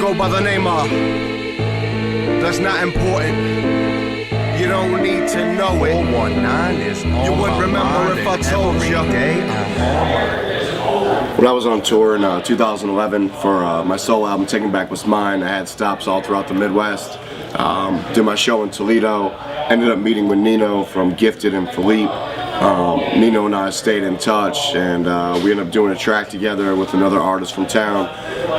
go by the name of. That's not important. You don't need to know it. 419 is on You would remember if I told you. When I was on tour in 2011 for my solo album, Taking Back What's Mine, I had stops all throughout the Midwest. Did my show in Toledo, ended up meeting with Nino from Gifted and Philippe. Nino and I stayed in touch, and we ended up doing a track together with another artist from town.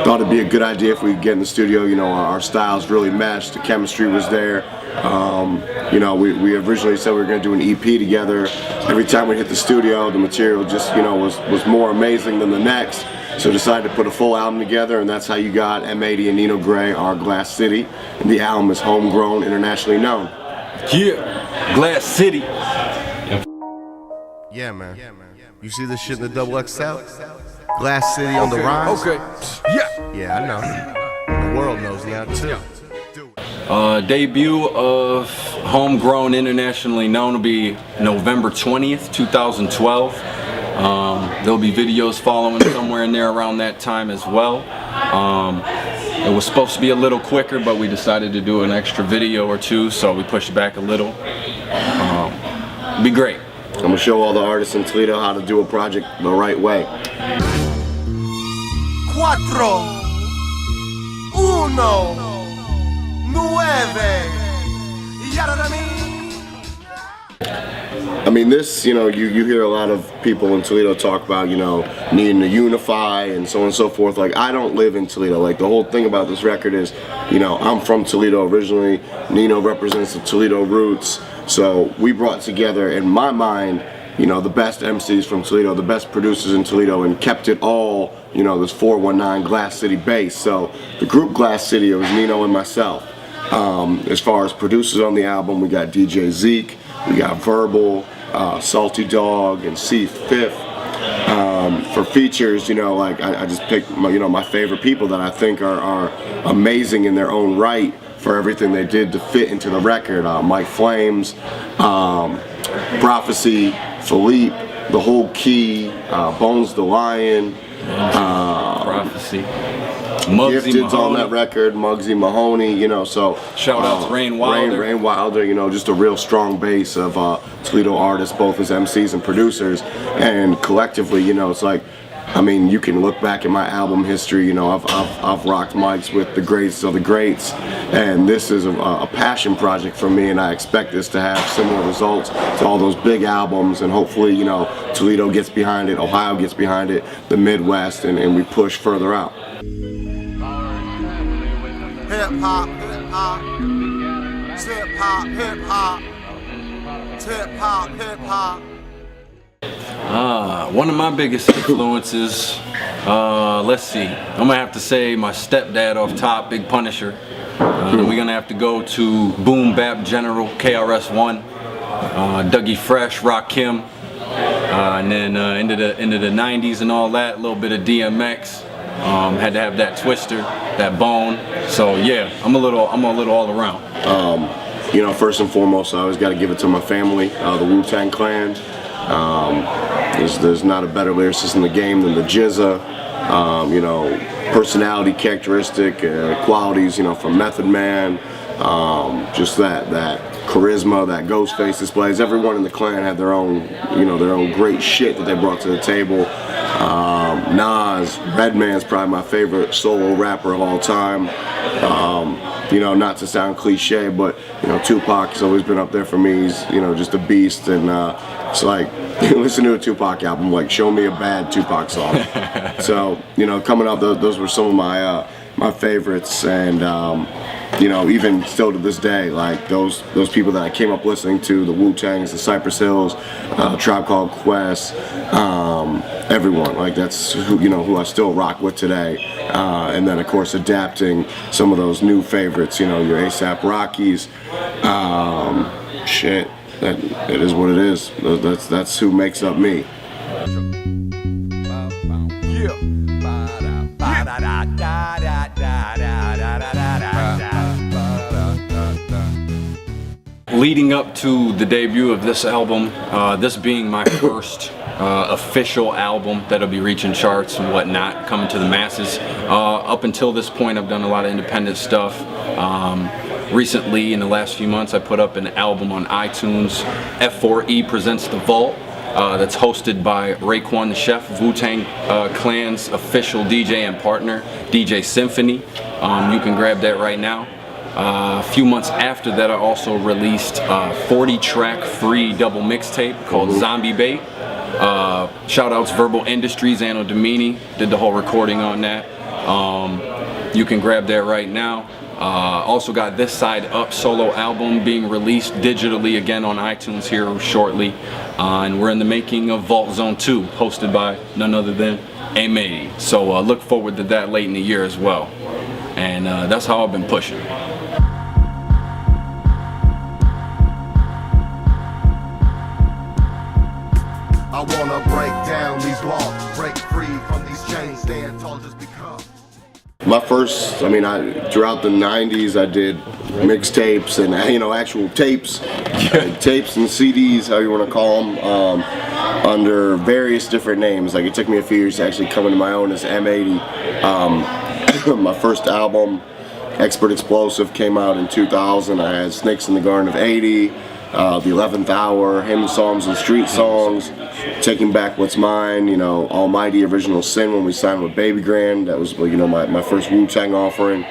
Thought it'd be a good idea if we could get in the studio. You know, our styles really matched, the chemistry was there. You know, we originally said we were going to do an EP together. Every time we hit the studio, the material just, you know, was more amazing than the next. So decided to put a full album together, and that's how you got M80 and Nino Graye, our Glass City. And the album is homegrown, internationally known. Yeah, Glass City. Yeah, man. You see this shit in the double XL? Glass City on the rise? Okay. Yeah. Yeah, I know. The world knows now, too. Debut of Homegrown, internationally known, will be November 20th, 2012. There'll be videos following somewhere in there around that time as well. It was supposed to be a little quicker, but we decided to do an extra video or two, so we pushed it back a little. Be great. I'm gonna show all the artists in Toledo how to do a project the right way. 4, 1, 9. I mean, this, you know, you hear a lot of people in Toledo talk about, you know, needing to unify and so on and so forth. Like, I don't live in Toledo. Like, the whole thing about this record is, you know, I'm from Toledo originally. Nino represents the Toledo roots. So we brought together, in my mind, you know, the best MCs from Toledo, the best producers in Toledo, and kept it all, you know, this 419 Glass City base. So the group Glass City, it was Nino and myself. As far as producers on the album, we got DJ Zeke, we got Verbal, Salty Dog, and C5th. For features, you know, like I just picked my, you know, my favorite people that I think are amazing in their own right for everything they did to fit into the record. Mike Flames, Prophecy, Philippe, The Whole Key, Bones the Lion, Prophecy. Muggsy Gifted's on that record, Muggsy Mahoney, you know, so shout out to Rain Wilder. Rain Wilder, you know, just a real strong base of Toledo artists, both as MCs and producers, and collectively, you know, it's like, I mean, you can look back at my album history, you know, I've rocked mics with the greats of the greats, and this is a passion project for me, and I expect this to have similar results to all those big albums, and hopefully, you know, Toledo gets behind it, Ohio gets behind it, the Midwest, and we push further out. Hip hop, hip hop, hip hop, hip hop, hip hop, hip hop. One of my biggest influences, let's see, I'm gonna have to say my stepdad off top, Big Punisher. Then we're gonna have to go to Boom Bap General, KRS-One, Dougie Fresh, Rakim, and then into the 90s and all that, a little bit of DMX. Had to have that Twister, that Bone. So yeah, I'm a little all around. You know, first and foremost, I always got to give it to my family, the Wu-Tang Clan. There's not a better lyricist in the game than the Jizza. You know, personality characteristic, qualities, you know, from Method Man. Just that charisma, that ghost face displays. Everyone in the clan had their own, you know, their own great shit that they brought to the table. Nas, Redman's probably my favorite solo rapper of all time. You know, not to sound cliche, but, you know, Tupac has always been up there for me. He's, you know, just a beast, and it's like, you listen to a Tupac album, like, show me a bad Tupac song. So, you know, coming up, those were some of my favorites, and you know, even still to this day, like those people that I came up listening to, the Wu-Tangs, the Cypress Hills, Tribe Called Quest, everyone, like that's who, you know, who I still rock with today. And then of course adapting some of those new favorites, you know, your A$AP Rockies, shit, it is what it is. That's who makes up me. Leading up to the debut of this album, this being my first official album that'll be reaching charts and whatnot, coming to the masses. Up until this point, I've done a lot of independent stuff. Recently, in the last few months, I put up an album on iTunes. F4E presents The Vault. That's hosted by Raekwon the Chef, Wu-Tang Clan's official DJ and partner, DJ Symphony. You can grab that right now. A few months after that, I also released a 40-track free double mixtape called Zombie Bait. Shout outs Verbal Industries, Anno Domini did the whole recording on that. You can grab that right now. Also got This Side Up solo album being released digitally again on iTunes here shortly. And we're in the making of Vault Zone 2, hosted by none other than M80. So look forward to that late in the year as well. And that's how I've been pushing. I wanna break down these walls, break free from these chains, stand tall just because. My first, throughout the 90s, I did mixtapes and, actual tapes, tapes and CDs, how you want to call them, under various different names. Like, it took me a few years to actually come into my own as M80. My first album, Expert Explosive, came out in 2000. I had Snakes in the Garden of 80, The 11th Hour, Hymn Songs and Street Songs, Taking Back What's Mine, Almighty Original Sin when we signed with Baby Grand. That was, my first Wu-Tang offering.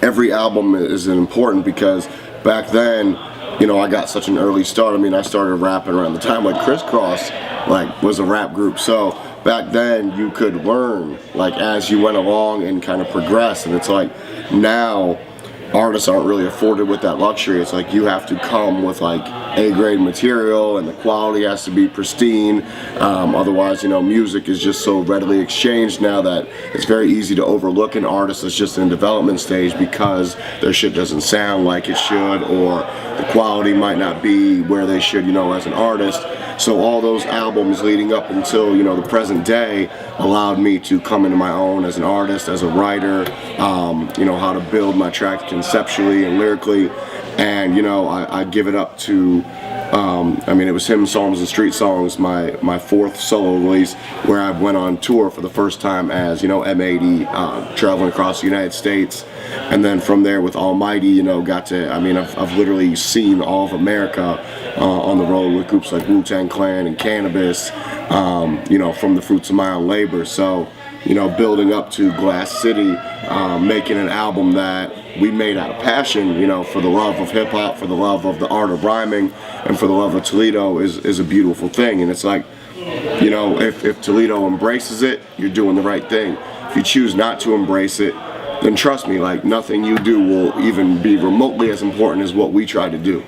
Every album is important because back then, I got such an early start. I started rapping around the time Crisscross was a rap group. So back then you could learn as you went along and kind of progress. And it's now artists aren't really afforded with that luxury. It's you have to come with A-grade material and the quality has to be pristine. Otherwise, music is just so readily exchanged now that it's very easy to overlook an artist that's just in development stage because their shit doesn't sound like it should, or the quality might not be where they should, as an artist. So all those albums leading up until, the present day allowed me to come into my own as an artist, as a writer, how to build my tracks conceptually and lyrically. And, I give it up to, it was Hymn Songs and Street Songs, my fourth solo release, where I went on tour for the first time as, M80, traveling across the United States. And then from there with Almighty, got to, I've literally seen all of America on the road with groups like Wu-Tang Clan and Cannabis, from the fruits of my own labor. So, building up to Glass City, making an album that we made out of passion, for the love of hip hop, for the love of the art of rhyming, and for the love of Toledo is a beautiful thing. And it's if Toledo embraces it, you're doing the right thing. If you choose not to embrace it, then trust me, nothing you do will even be remotely as important as what we try to do.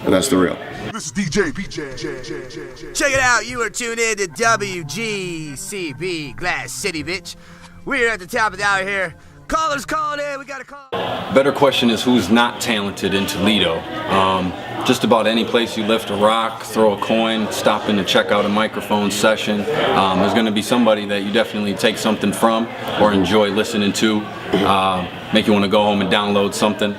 And that's the real. This is DJ PJ. Check it out, you are tuned in to WGCB Glass City, bitch. We're at the top of the hour here. Callers calling in, we got a call. Better question is who's not talented in Toledo. Just about any place you lift a rock, throw a coin, stop in to check out a microphone session, there's going to be somebody that you definitely take something from or enjoy listening to, make you want to go home and download something.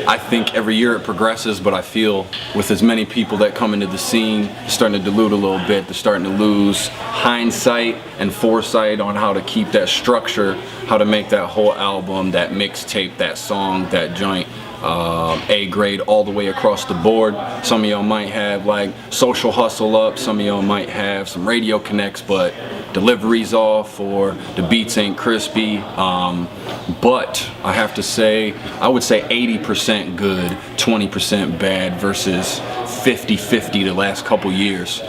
I think every year it progresses, but I feel with as many people that come into the scene, it's starting to dilute a little bit. They're starting to lose hindsight and foresight on how to keep that structure, how to make that whole album, that mixtape, that song, that joint, A-grade all the way across the board. Some of y'all might have Social Hustle up, some of y'all might have some radio connects, but delivery's off or the beats ain't crispy. But I have to say, I would say 80% good, 20% bad versus 50-50 the last couple years.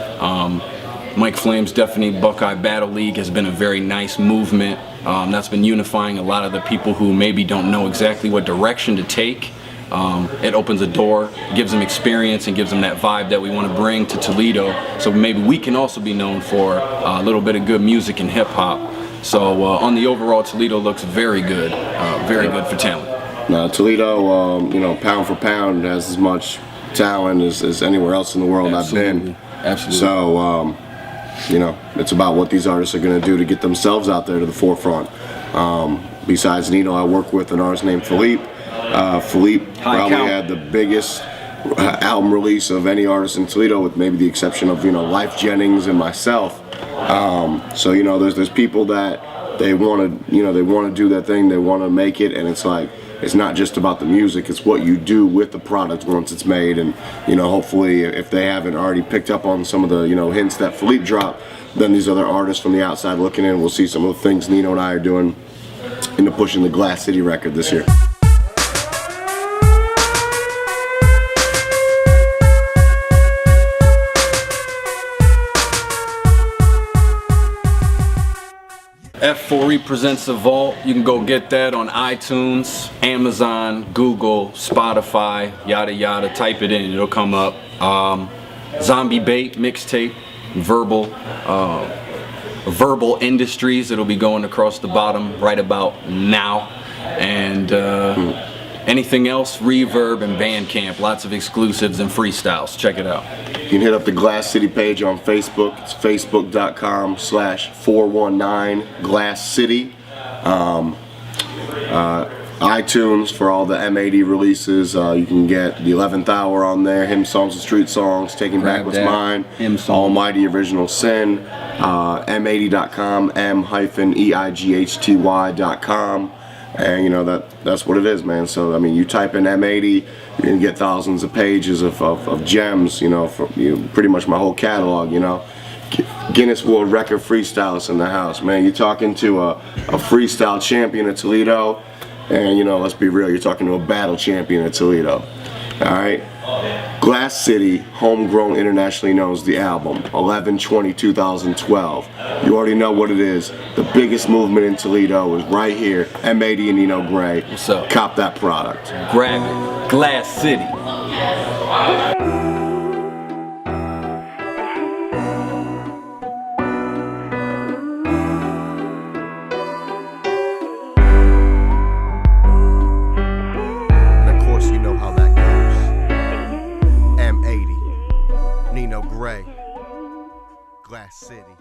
Mike Flame's Deafening Buckeye Battle League has been a very nice movement. That's been unifying a lot of the people who maybe don't know exactly what direction to take. It opens a door, gives them experience, and gives them that vibe that we want to bring to Toledo. So maybe we can also be known for a little bit of good music and hip hop. So on the overall, Toledo looks very good for talent. Now Toledo, pound for pound, has as much talent as anywhere else in the world. Absolutely. I've been. Absolutely. So, it's about what these artists are going to do to get themselves out there to the forefront. Besides Nino, I work with an artist named Philippe. Philippe probably had the biggest album release of any artist in Toledo, with maybe the exception of Life Jennings and myself. So there's people that they want to do their thing, they want to make it, and it's like, it's not just about the music, it's what you do with the product once it's made. And hopefully, if they haven't already picked up on some of the hints that Philippe dropped, then these other artists from the outside looking in will see some of the things Nino and I are doing into pushing the Glass City record this year. F4E presents a vault. You can go get that on iTunes, Amazon, Google, Spotify, yada yada. Type it in, it'll come up. Zombie Bait mixtape, verbal industries. It'll be going across the bottom right about now. And anything else, Reverb and Bandcamp. Lots of exclusives and freestyles. Check it out. You can hit up the Glass City page on Facebook. It's facebook.com/419GlassCity. iTunes for all the M80 releases. You can get the 11th Hour on there, Hymn Songs and Street Songs, Taking Back What's Mine, Almighty Original Sin, M80.com, m-eightty.com. And that's what it is, man. So I mean, you type in M80, you can get thousands of pages of gems, from pretty much my whole catalog, Guinness World Record freestylists in the house, man. You're talking to a freestyle champion of Toledo, and let's be real, you're talking to a battle champion of Toledo. Alright? Glass City, Homegrown, Internationally Known as the album, 11/20/2012. You already know what it is. The biggest movement in Toledo is right here. M80 and Nino Graye. What's up? Cop that product. Grab it. Glass City. Nino Graye, Glass City.